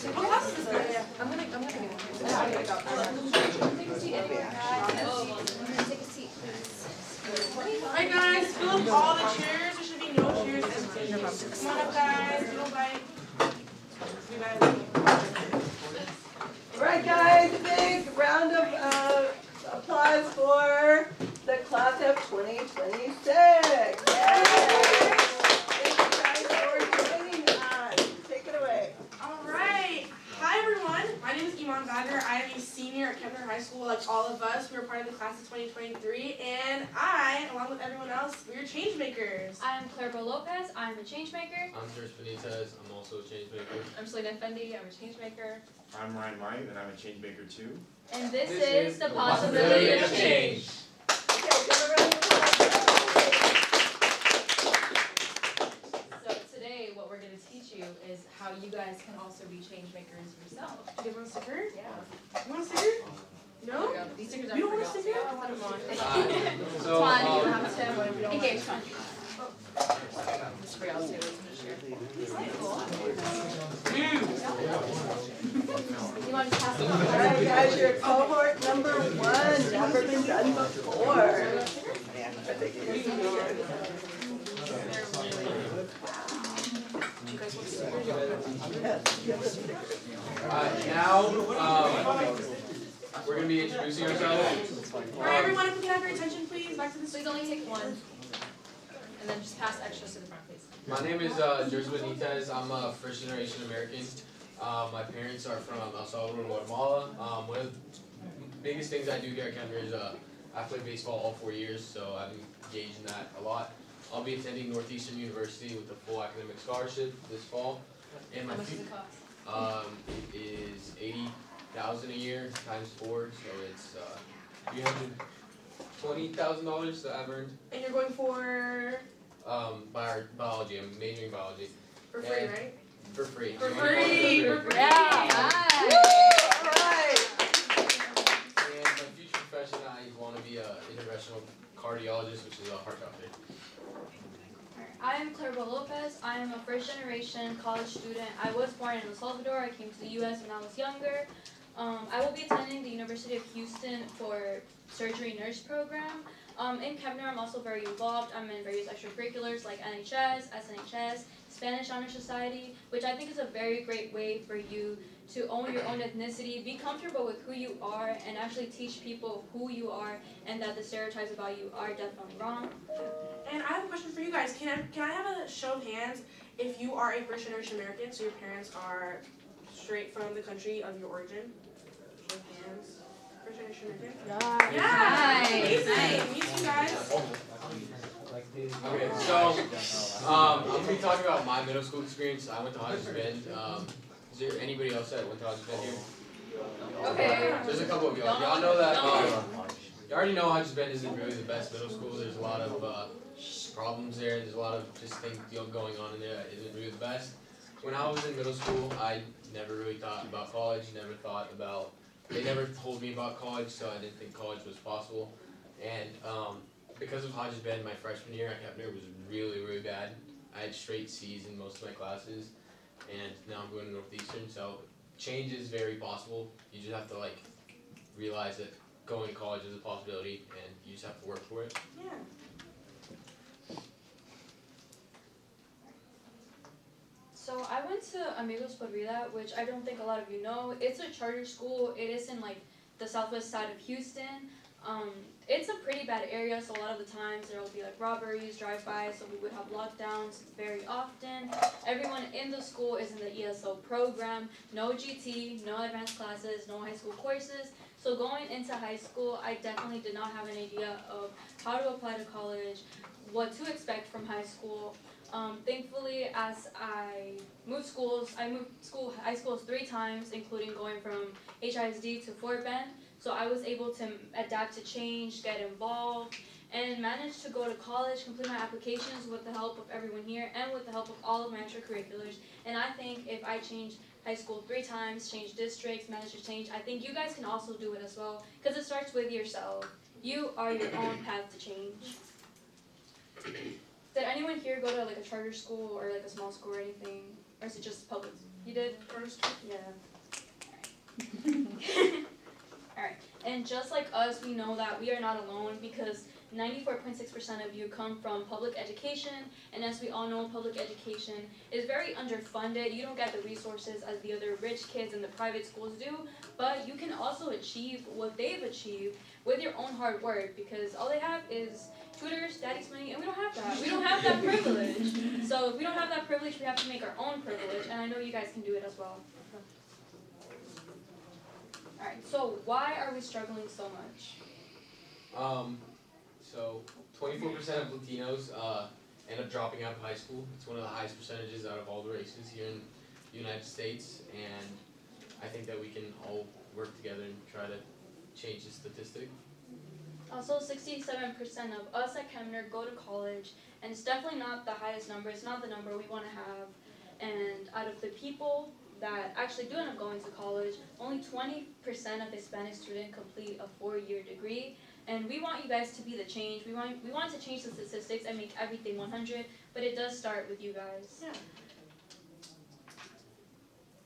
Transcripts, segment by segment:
What class is this? I'm gonna get one. Alright guys, fill up all the chairs. There should be no chairs empty. Come on up guys, little bite. Alright guys, a big round of applause for the class of 2026. Yay! Thank you guys for joining us. Take it away. Alright. Hi everyone. My name is Iman Bagger. I am a senior at Kempner High School, like all of us. We are part of the class of 2023, and I, along with everyone else, we are change makers. I'm Claire Lopez. I'm a change maker. I'm Serge Benitez. I'm also a change maker. I'm Selena Fendi. I'm a change maker. I'm Ryan White, and I'm a change maker too. And this is the possibility of change. Okay, give a round of applause. So today, what we're going to teach you is how you guys can also be change makers yourself. Do you want a sticker? Yeah. You want a sticker? No? These stickers are You don't for want a y'all. sticker? I want them on. So, Fine, you don't have to. Whatever you don't Okay, want. fine. This is for y'all too. It's share. You want to pass them on? Alright guys, you're cohort number 1. Never been done before. now we're going to be introducing ourselves. Alright everyone, if we can have your attention please, back to the Please only take one. And then just pass extras to the front, please. My name is Serge Benitez. I'm a first generation American. My parents are from El Salvador and Guatemala. One of the biggest things I do here at Kempner is I play baseball all 4 years, so I'm engaged in that a lot. I'll be attending Northeastern University with a full academic scholarship this fall. And How my much does fee it cost? it is $80,000 a year times 4, so it's $320,000 that I've earned. And you're going for Biology. I'm majoring in biology free, right? for free. For free! For free! Yeah. Alright. And my future profession, I want to be an interventional cardiologist, which is a heart doctor. I am Claire Lopez. I am a first generation college student. I was born in El Salvador. I came to the U.S. when I was younger. I will be attending the University of Houston for surgery nurse program. In Kempner, I'm also very involved. I'm in various extracurriculars like NHS, SNHS, Spanish Honor Society, which I think is a very great way for you to own your own ethnicity, be comfortable with who you are, and actually teach people who you are and that the stereotypes about you are definitely wrong. And I have a question for you guys. Can I have a show of hands if you are a first generation American, so your parents are straight from the country of your origin? Show of hands. First generation American? Yeah! Nice. Amazing! Me too, guys. Okay, so I'm going to be talking about my middle school experience. I went to Hodges Bend. Is there anybody else that went to Hodges Bend here? Okay. There's a couple of y'all. Y'all know that. You already know Hodges Bend isn't really the best middle school. There's a lot of problems there. There's a lot of just things going on in there that isn't really the best. When I was in middle school, I never really thought about college. They never told me about college, so I didn't think college was possible. And because of Hodges Bend, my freshman year at Kempner was really, really bad. I had straight C's in most of my classes, and now I'm going to Northeastern, so change is very possible. You just have to realize that going to college is a possibility, and you just have to work for it. Yeah. So I went to Amigos Por Vida, which I don't think a lot of you know. It's a charter school. It is in the southwest side of Houston. It's a pretty bad area, so a lot of the times there will be robberies, drive-bys, so we would have lockdowns very often. Everyone in the school is in the ESL program. No GT, no advanced classes, no high school courses. So going into high school, I definitely did not have an idea of how to apply to college, what to expect from high school. Thankfully, as I moved high schools 3 times, including going from HISD to Fort Bend. So I was able to adapt to change, get involved, and manage to go to college, complete my applications with the help of everyone here and with the help of all of my extracurriculars. And I think if I changed high school 3 times, changed districts, managed to change, I think you guys can also do it as well, because it starts with yourself. You are your own path to change. Did anyone here go to like a charter school or like a small school or anything? Or is it just public? You did? First. Yeah. Alright. And just like us, we know that we are not alone because 94.6% of you come from public education, and as we all know, public education is very underfunded. You don't get the resources as the other rich kids in the private schools do, but you can also achieve what they've achieved with your own hard work because all they have is tutors, daddy's money, and we don't have that. We don't have that privilege. So if we don't have that privilege, we have to make our own privilege, and I know you guys can do it as well. Alright, so why are we struggling so much? So 24% of Latinos end up dropping out of high school. It's one of the highest percentages out of all the races here in the United States, and I think that we can all work together and try to change the statistic. Also, 67% of us at Kempner go to college, and it's definitely not the highest number. It's not the number we want to have. And out of the people that actually do end up going to college, only 20% of Hispanic students complete a 4-year degree. And we want you guys to be the change. We want to change the statistics and make everything 100, but it does start with you guys. Yeah.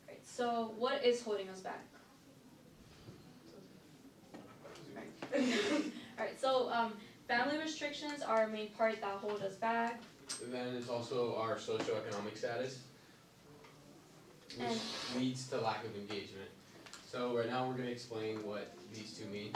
Right, so what is holding us back? Alright, so family restrictions are a main part that hold us back. And then there's also our socioeconomic status, which leads to lack of engagement. So right now we're going to explain what these two mean.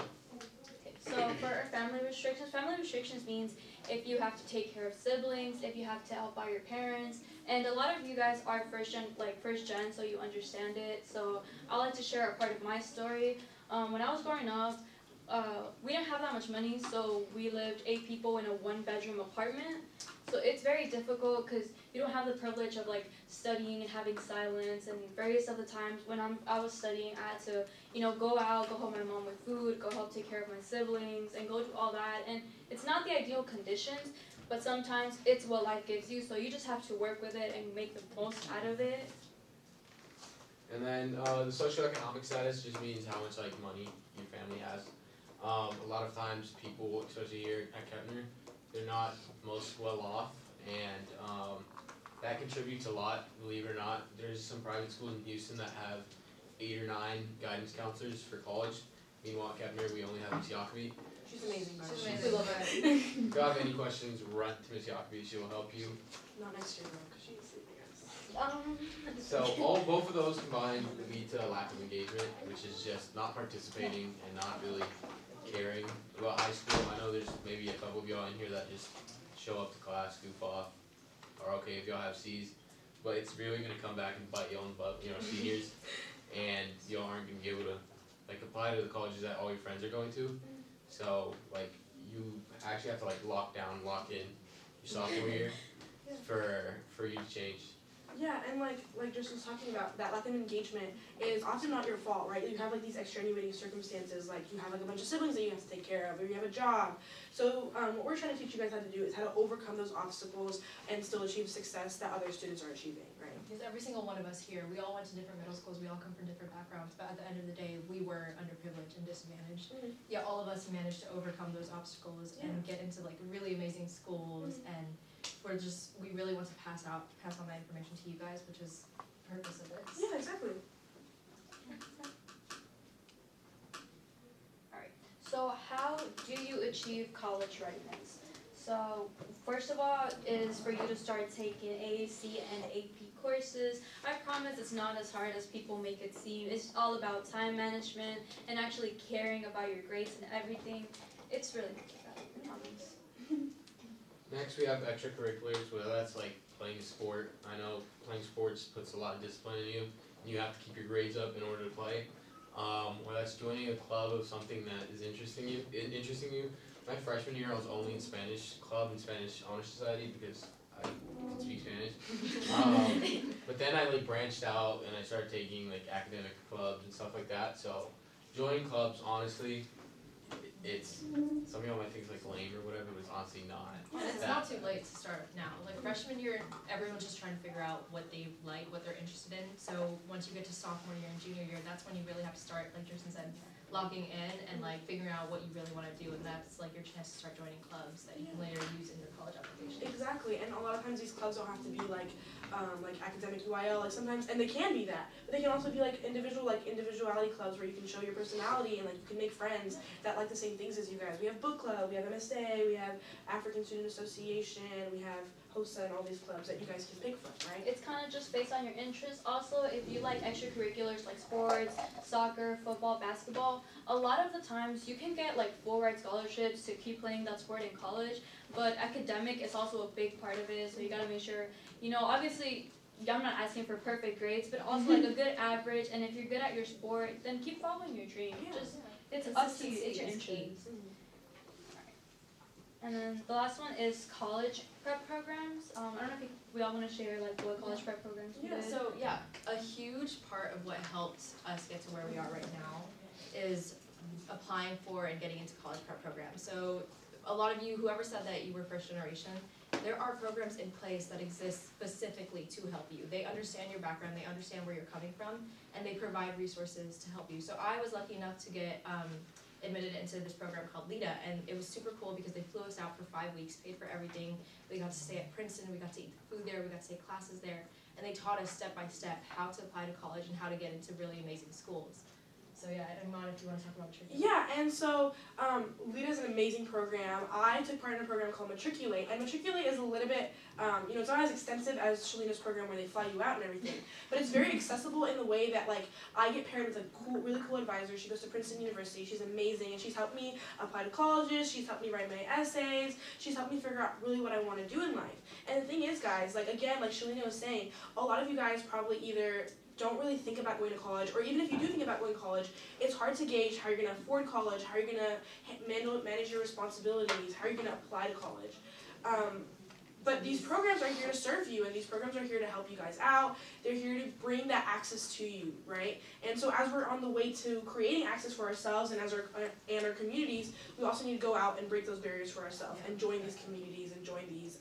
Okay, so for our family restrictions means if you have to take care of siblings, if you have to help out your parents, and a lot of you guys are first gen, so you understand it. So I like to share a part of my story. When I was growing up, we didn't have that much money, so we lived 8 people in a 1-bedroom apartment. So it's very difficult because you don't have the privilege of like studying and having silence. And various other times when I was studying, I had to, go out, go help my mom with food, go help take care of my siblings, and go do all that. And it's not the ideal conditions, but sometimes it's what life gives you. So you just have to work with it and make the most out of it. And then the socioeconomic status just means how much like money your family has. A lot of times people, especially here at Kempner, they're not most well off, and that contributes a lot, believe it or not. There's some private schools in Houston that have 8 or 9 guidance counselors for college. Meanwhile, at Kempner, we only have Miss Yacobi. She's amazing, guys. She's We amazing. love her. If you have any questions, run to Miss Yacobi. She will help you. Not next year though, because she's sleeping us. So both of those combined lead to a lack of engagement, which is just not participating and not really caring about high school. I know there's maybe a couple of y'all in here that just show up to class, goof off, or okay if y'all have C's, but it's really gonna come back and bite y'all in the butt, seniors, and y'all aren't gonna be able to like apply to the colleges that all your friends are going to. So like you actually have to like lock in your sophomore year for you to change. Yeah, and like Justin was talking about, that lack of engagement is often not your fault, right? You have like these extenuating circumstances, like you have like a bunch of siblings that you have to take care of, or you have a job. So what we're trying to teach you guys how to do is how to overcome those obstacles and still achieve success that other students are achieving, right? Because every single one of us here, we all went to different middle schools, we all come from different backgrounds, but at the end of the day, we were underprivileged and disadvantaged. Yet all of us managed to overcome those obstacles and get into like really amazing schools, and we really want to pass on that information to you guys, which is the purpose of this. Yeah, exactly. Alright, so how do you achieve college readiness? So first of all is for you to start taking AAC and AP courses. I promise it's not as hard as people make it seem. It's all about time management and actually caring about your grades and everything. It's really not that, I promise. Next, we have extracurriculars, whether that's like playing a sport. I know playing sports puts a lot of discipline in you. You have to keep your grades up in order to play. Whether that's joining a club of something that is interesting you. My freshman year, I was only in Spanish club and Spanish Honor Society because I could speak Spanish. But then I like branched out and I started taking like academic clubs and stuff like that. So joining clubs, honestly, it's some of y'all might think it's like lame or whatever, but it's honestly not. It's not too late to start now. Like freshman year, everyone's just trying to figure out what they like, what they're interested in. So once you get to sophomore year and junior year, that's when you really have to start, like Kirsten said, locking in and like figuring out what you really want to do, and that's like your chance to start joining clubs that you can later use in your college application. Exactly, and a lot of times these clubs don't have to be like academic UIL, like sometimes, and they can be that, but they can also be like individuality clubs where you can show your personality and like you can make friends that like the same things as you guys. We have book club, we have MSA, we have African Student Association, we have HOSA and all these clubs that you guys can pick from, right? It's kind of just based on your interests. Also, if you like extracurriculars like sports, soccer, football, basketball, a lot of the times you can get like full-ride scholarships to keep playing that sport in college, but academic is also a big part of it, so you gotta make sure, you know, obviously, I'm not asking for perfect grades, but also like a good average, and if you're good at your sport, then keep following your dream. Yeah. Just, it's up to you, it's your Consistency is key. interests. And then the last one is college prep programs. I don't know if we all want to share like what college prep programs we did. So yeah, a huge part of what helped us get to where we are right now is applying for and getting into college prep programs. So a lot of you, whoever said that you were first generation, there are programs in place that exist specifically to help you. They understand your background, they understand where you're coming from, and they provide resources to help you. So I was lucky enough to get admitted into this program called LIDA, and it was super cool because they flew us out for 5 weeks, paid for everything. We got to stay at Princeton, we got to eat the food there, we got to take classes there, and they taught us step by step how to apply to college and how to get into really amazing schools. So yeah, Iman, if you want to talk about matriculate. Yeah, and so LIDA is an amazing program. I took part in a program called Matriculate, and Matriculate is a little bit, it's not as extensive as Shalina's program where they fly you out and everything, but it's very accessible in the way that like I get paired with a really cool advisor. She goes to Princeton University. She's amazing, and she's helped me apply to colleges. She's helped me write my essays. She's helped me figure out really what I want to do in life. And the thing is, guys, like again, like Shalina was saying, a lot of you guys probably either don't really think about going to college, or even if you do think about going to college, it's hard to gauge how you're going to afford college, how you're going to manage your responsibilities, how you're going to apply to college. But these programs are here to serve you, and these programs are here to help you guys out. They're here to bring that access to you, right? And so as we're on the way to creating access for ourselves and our communities, we also need to go out and break those barriers for ourselves and join these communities and join these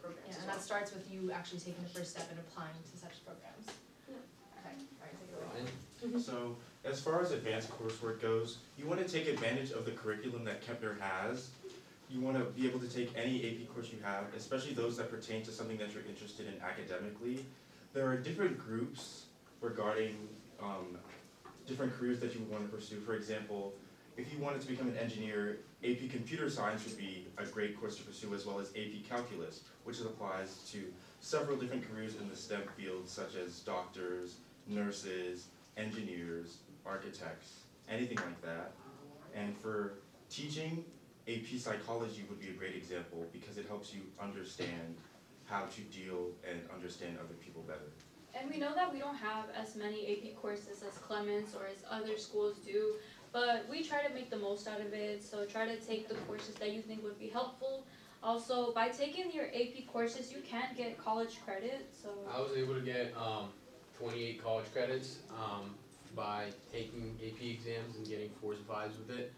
programs. Yeah, as and well. that starts with you actually taking the first step in applying to such programs. Okay, all right, take it away. So, as far as advanced coursework goes, you want to take advantage of the curriculum that Kempner has. You want to be able to take any AP course you have, especially those that pertain to something that you're interested in academically. There are different groups regarding different careers that you would want to pursue. For example, if you wanted to become an engineer, AP Computer Science would be a great course to pursue, as well as AP Calculus, which applies to several different careers in the STEM fields, such as doctors, nurses, engineers, architects, anything like that. And for teaching, AP Psychology would be a great example because it helps you understand how to deal and understand other people better. And we know that we don't have as many AP courses as Clements or as other schools do, but we try to make the most out of it, so try to take the courses that you think would be helpful. Also, by taking your AP courses, you can get college credit, so. I was able to get 28 college credits by taking AP exams and getting 4s and 5s with it.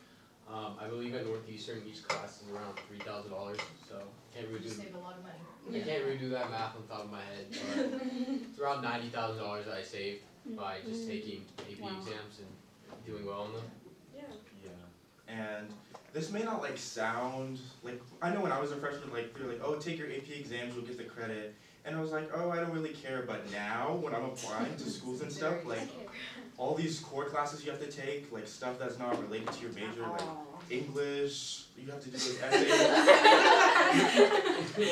I believe at Northeastern each class is around $3,000, so can't really You do save a lot of money. I can't really do that math on top of my head, but it's around $90,000 that I saved by just taking AP exams and doing well on them. Yeah. Yeah, and this may not like sound like, I know when I was a freshman, like they're like, oh, take your AP exams, you'll get the credit. And I was like, oh, I don't really care. But now when I'm applying to schools and stuff, like all these core classes you have to take, like stuff that's not related to your major, like English, you have to do those essays.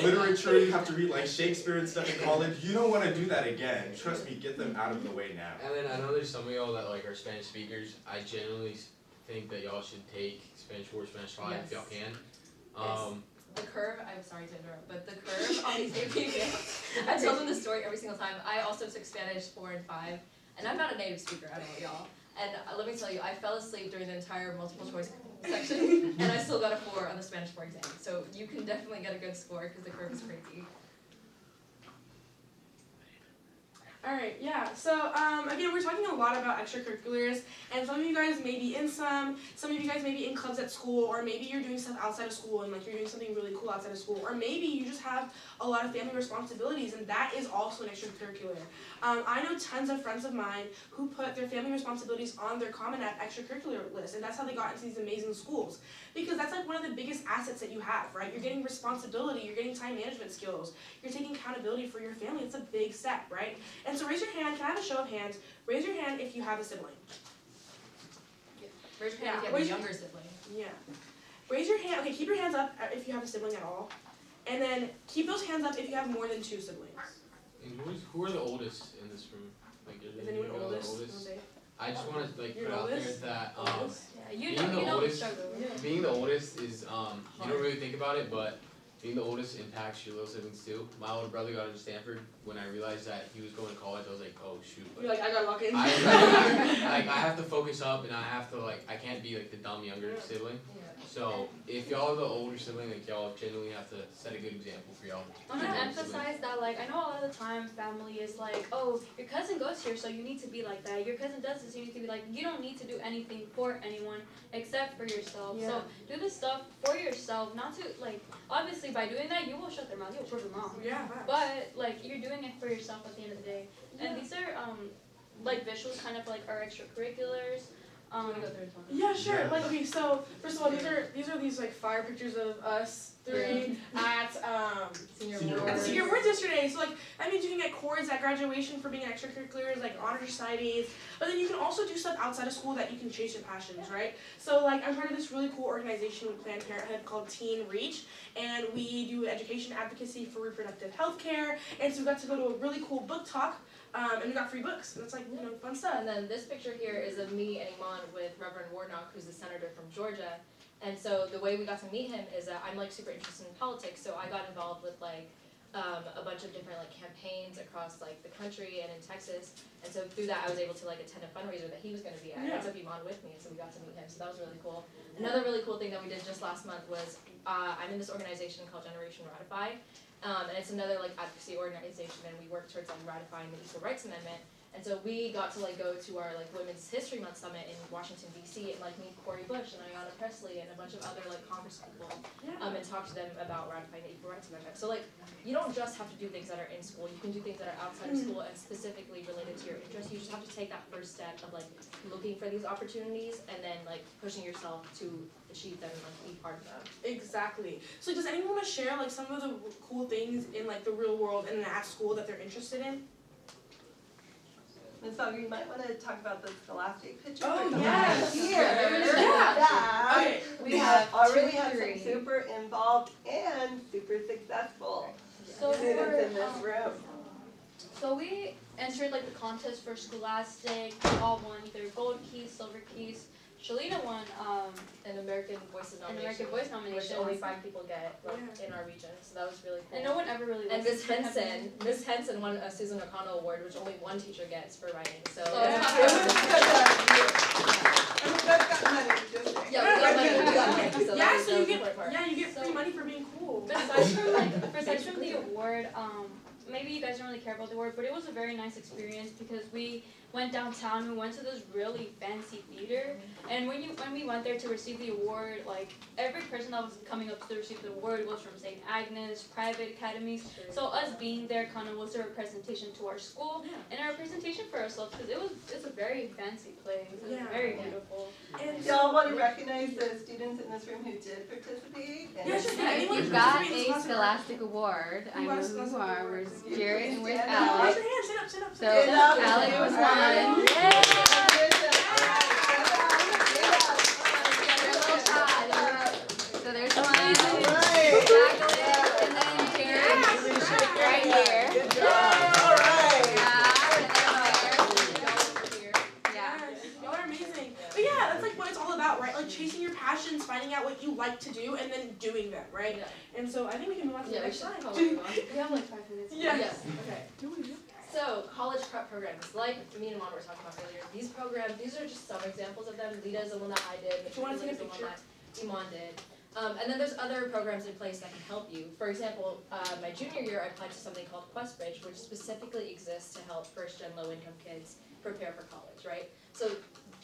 Literature, you have to read like Shakespeare and stuff in college. You don't want to do that again. Trust me, get them out of the way now. And then I know there's some of y'all that like are Spanish speakers. I generally think that y'all should take Spanish 4, Spanish 5 if y'all can. The curve, I'm sorry to interrupt, but the curve on these AP exams, I tell them the story every single time. I also took Spanish 4 and 5, and I'm not a native speaker, I don't know y'all. And let me tell you, I fell asleep during the entire multiple choice section, and I still got a 4 on the Spanish 4 exam. So you can definitely get a good score because the curve is crazy. All Alright, yeah. So, again, we're talking a lot about extracurriculars, and some of you guys may be in some of you guys may be in clubs at school, or maybe you're doing stuff outside of school and like you're doing something really cool outside of school, or maybe you just have a lot of family responsibilities, and that is also an extracurricular. I know tons of friends of mine who put their family responsibilities on their Common App extracurricular list, and that's how they got into these amazing schools. Because that's like one of the biggest assets that you have, right? You're getting responsibility, you're getting time management skills, you're taking accountability for your family. It's a big step, right? And so raise your hand. Can I have a show of hands? Raise your hand if you have a sibling. Raise your hand if you have a younger sibling. Yeah. Raise your hand. Okay, keep your hands up if you have a sibling at all. And then keep those hands up if you have more than 2 siblings. And who are the oldest in this room? Like, Is anyone you know the oldest? I just want to like You're put out there oldest? that Yeah, you being know, the the oldest- struggle. being the oldest is you don't really think about it, but being the oldest impacts your little siblings too. My older brother got into Stanford. When I realized that he was going to college, I was like, oh shoot. You're like, I gotta lock in. I have to focus up, and I have to I can't be like the dumb younger sibling. So if y'all are the older sibling, like y'all genuinely have to set a good example for y'all. I'm gonna emphasize that, like, I know a lot of the time family is like, oh, your cousin goes here, so you need to be like that. Your cousin does this, you need to be like. You don't need to do anything for anyone except for yourself. Yeah. So do the stuff for yourself, not to like. Obviously, by doing that, you will shut their mouth. You will prove them wrong. Yeah. But like, you're doing it for yourself at the end of the day. And Yeah. these are like visuals, kind of like our extracurriculars. Yeah, sure. Yeah. Like, okay, so first of all, these are these like fire pictures of us 3 at Senior Senior award. at senior awards yesterday. So like that means you can get cords at graduation for being in extracurriculars, like honor societies. But then you can also do stuff outside of school that you can chase your passions, right? So like I'm part of this really cool organization with Planned Parenthood called Teen Reach, and we do education advocacy for reproductive health care. And so we got to go to a really cool book talk. And we got free books, and it's like, fun stuff. And then this picture here is of me and Iman with Reverend Warnock, who's the senator from Georgia. And so the way we got to meet him is that I'm like super interested in politics, so I got involved with like a bunch of different like campaigns across like the country and in Texas. And so through that I was able to like attend a fundraiser that he was going to be at. Yeah. And took Iman with me, and so we got to meet him. So that was really cool. Another really cool thing that we did just last month was I'm in this organization called Generation Ratify. And it's another like advocacy organization, and we work towards like ratifying the Equal Rights Amendment. And so we got to like go to our like Women's History Month summit in Washington D.C. and like meet Cori Bush and Ayanna Pressley and a bunch of other like Congress people, and talk to them about ratifying the Equal Rights Amendment. So like you don't just have to do things that are in school; you can do things that are outside of school and specifically related to your interests. You just have to take that first step of like looking for these opportunities and then like pushing yourself to achieve them and like be part of them. Exactly. So does anyone want to share like some of the cool things in like the real world and at school that they're interested in? Ms. Auger, you might want to talk about the Scholastic picture. Oh, Like, yes. Here. Yeah. That. Okay. We have already two, had some three. super involved and super successful So students in for this room. So we entered like the contest for Scholastic. We all won either gold keys, silver keys. Shalina won An American Voices an nomination, American Voice which nomination, only 5 people get like, Yeah. in our region. So that was really cool. and no one ever really. And listens Miss to him. Henson won a Susan O'Connell Award, which only 1 teacher gets for writing. So Yeah. yeah, we got money. So Yeah, that so you was the get important part. you get free So- money for being cool. Besides from the award, maybe you guys don't really care about the award, but it was a very nice experience because we went downtown. We went to this really fancy theater, and when we went there to receive the award, like every person that was coming up to receive the award was from St. Agnes, private academies. So us being there kind of was a representation to our school and a representation for ourselves because it's a very fancy place. It was Yeah. very beautiful. And Y'all want to recognize the students in this room who did participate? And Yeah, sure. Anyone You who got participates in a Scholastic Scholastic Award. I Who got know a who you Scholastic are. Award? Where's Jared and where's Stand raise Alex? your hand. Stand up. Stand up. So Stand Stand up. Alex was Alright. one. So there's one. Alright. Jacqueline, and then Jared right here. Good job. All right. Yeah. Y'all are amazing. But yeah, that's like what it's all about, right? Like chasing your passions, finding out what you like to do, and then doing them, right? Yeah. And so I think we can move on to the Yeah, we next should slide. probably move on. We have like 5 minutes. Yeah. Yes. Okay. So college prep programs, like me and Mom were talking about earlier, these programs, these are just some examples of them. Lita is the one that I did. If you wanna take a Michaela is the one that Iman did. And then there's other programs in place that can help you. For example, my junior year, I applied to something called QuestBridge, which specifically exists to help first-gen low-income kids prepare for college, right? So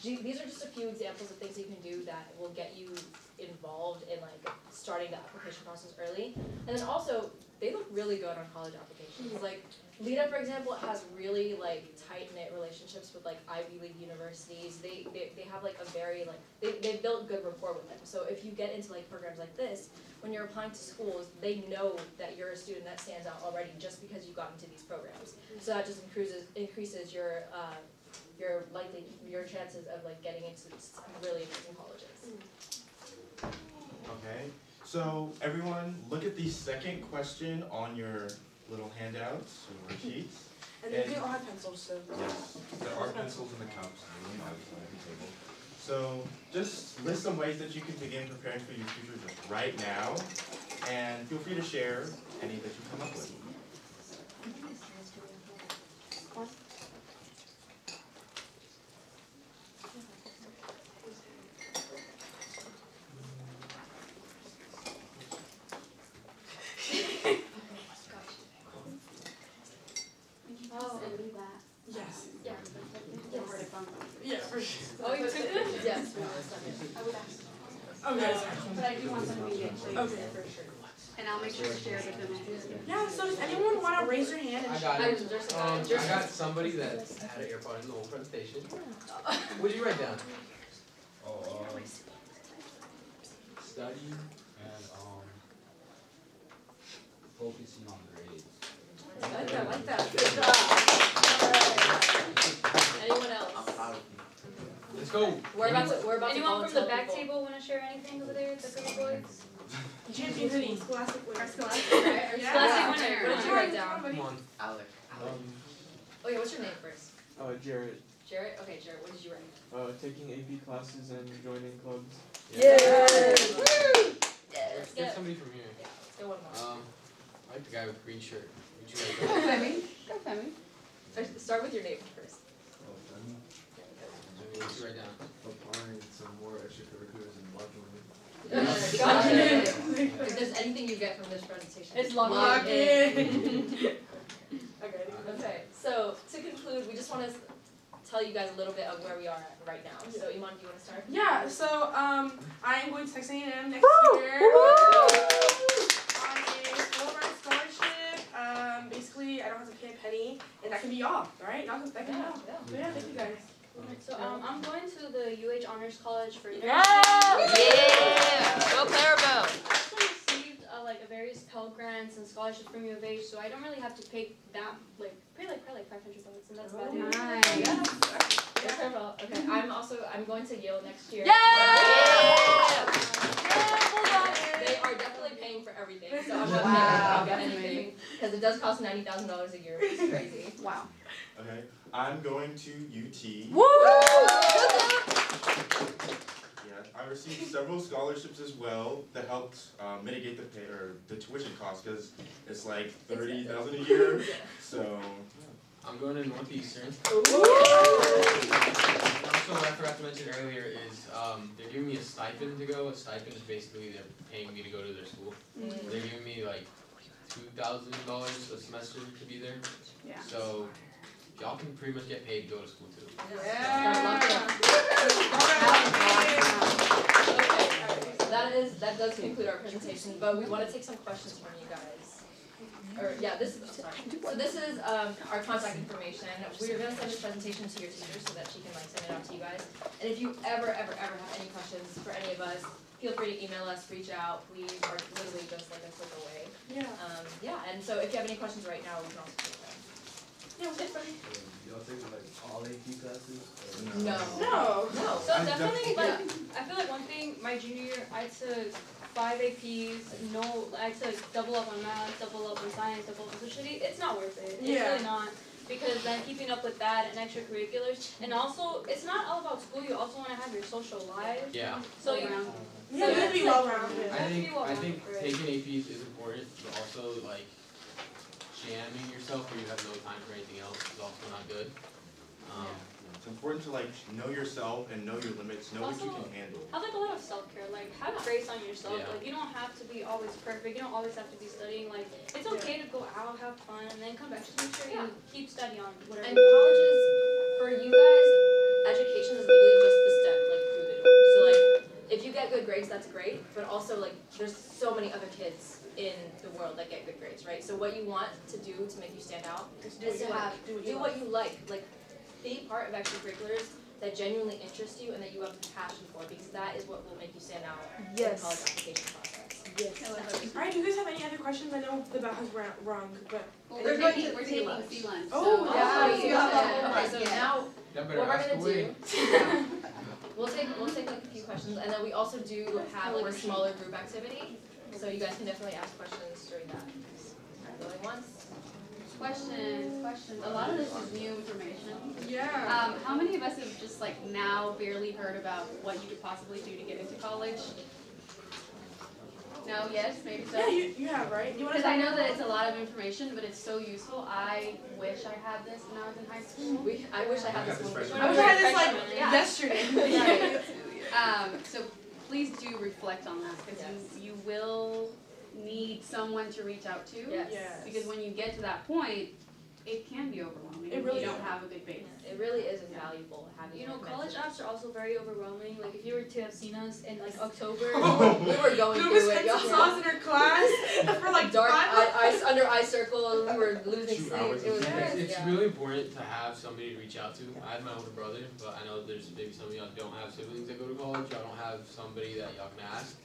these are just a few examples of things you can do that will get you involved in like starting the application process early. And then also, they look really good on college applications. Like LIDA, for example, has really like tight-knit relationships with like Ivy League universities. They have like a very like they've built good rapport with them. So if you get into like programs like this, when you're applying to schools, they know that you're a student that stands out already just because you got into these programs. So that just increases your chances of like getting into some really amazing colleges. Okay, so everyone, look at the second question on your little handouts or worksheets. And then they all have pencils, so. Yes, there are pencils in the cups, on the table. So just list some ways that you can begin preparing for your future just right now, and feel free to share any that you come up with. Yes. Yeah. Yeah, for sure. Oh, you took it? Yes. Okay. But I do want them to be actually. Okay. For sure. And I'll make sure to share with them. Yeah, so does anyone want to raise your hand and I got I it. just I got somebody that had an AirPod in the whole presentation. What'd you write down? Study. And focusing on grades. I like that. Good job. Anyone else? Let's go. We're about to Anyone from the back people. table want to share anything over there? The good boys? champion hoodie, scholastic winner. Scholastic, right? Our Yeah. Scholastic winner. What did you write down? Come on. Oh yeah, what's your name first? Jared, Jarrett? Okay, Jarrett, what did you write? taking AP classes and joining clubs. Yay! Let's get somebody from here. Yeah, let's go one more. I like the guy with green shirt. What'd you write down? Go Femi. Start with your name first. What'd you write down? Applying some more extracurriculars and moduling. Got it. If there's anything you get from this presentation, It's log Log in. in. Okay, so to conclude, we just want to tell you guys a little bit of where we are at right now. So Iman, do you want to start? Yeah, so I am going to Texas A&M next year on a full-ride scholarship. Basically, I don't have to pay a penny, and that can be y'all, right? Y'all can, that can be y'all. But yeah, thank you guys. So I'm going to the UH Honors College for nursing. Go Clarabelle. I actually received like various Pell grants and scholarships from U of H, so I don't really have to pay that probably like $500, and that's about it. Nice. Okay, I'm going to Yale next year. They are definitely paying for everything, so I'm not Wow. paying anything because it does cost $90,000 a year, which is crazy. Wow. Okay, I'm going to UT. Yeah, I received several scholarships as well that helped mitigate the tuition cost because it's like $30,000 a year. So I'm going to Northeastern. Ooh. Also, what I forgot to mention earlier is they're giving me a stipend to go. A stipend is basically they're paying me to go to their school. They're giving me like $2,000 a semester to be there. Yeah. So y'all can pretty much get paid to go to school too. Okay, so that does conclude our presentation, but we want to take some questions from you guys. So this is our contact information. We're gonna send this presentation to your teacher so that she can like send it out to you guys. And if you ever have any questions for any of us, feel free to email us, reach out. We are literally just like a click away. And so if you have any questions right now, we can also take them. Y'all take like all AP classes? Or No. So I definitely, like, I feel like one thing, my junior year, I took 5 APs, I took double up on math, double up on science, double up on society. It's not worth it. It's really not. Because then keeping up with that and extracurriculars, and also, it's not all about school, you also want to have your social life. Yeah. So you Yeah, you have to be well-rounded. I think taking APs is important, but also like jamming yourself where you have no time for anything else is also not good. It's important to like know yourself and know your limits, know what you can handle. Have like a lot of self-care, like have grace on yourself. Yeah. Like you don't have to be always perfect. You don't always have to be studying. Like it's okay to go out, have fun, and then come back. Just make sure you keep studying on whatever. And colleges, for you guys, education is literally just the step like through the door. So like, if you get good grades, that's great. But also like, there's so many other kids in the world that get good grades, right? So what you want to do to make you stand out is to do what you like. Like, be part of extracurriculars that genuinely interest you and that you have passion for, because that is what will make you stand out in the college application process. Yes. Alright, do you guys have any other questions? I know the bell has rung, but. Well, We're we're taking- taking sea lunch. Oh, so- yeah. you have a Okay, so now That what better we're ask gonna away. do, we'll take like a few questions, and then we also do have like a smaller group activity, so you guys can definitely ask questions during that. Going once. Question. A lot of this is new information. Yeah. How many of us have just like now barely heard about what you could possibly do to get into college? No, yes, maybe so. Yeah, you have, right? You wanna Because I know that it's a lot of information, but it's so useful. I wish I had this when I was in high school. I wish I had this one. I wish I had this like Yeah. yesterday. So please do reflect on that, because you will need someone to reach out to. Yes. Because when you get to that point, it can be overwhelming It if really you don't is. have a good base. It really is invaluable having. You know, like, college mentors. apps are also very overwhelming. Like if you were to have seen us in like October. We were going Lewis through it, Henson y'all. saw us in her class for like Dark 5 eye, under eye circle, and we were losing 2 sleep. hours It was of good. It's Yeah. really important to have somebody to reach out to. I have my older brother, but I know there's maybe some of y'all don't have siblings that go to college. Y'all don't have somebody that y'all can ask.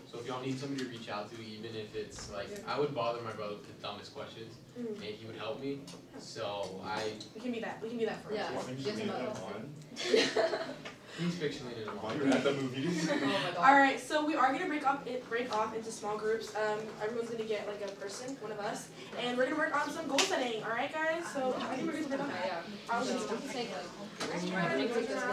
So if y'all need somebody to reach out to, even if it's like, I would bother my brother with the dumbest questions, and he would help me. So We can be that. We can be that for Yeah. us. Want me to Get just some name others. that one? he's fictionally in a While lot. you're at the movies. Oh my god. Alright, so we are gonna break off into small groups. Everyone's gonna get like a person, one of us, and we're gonna work on some goal setting. Alright, guys. So I think we're gonna break off. Okay, yeah. I'll So just we can take like. Alright, Take this.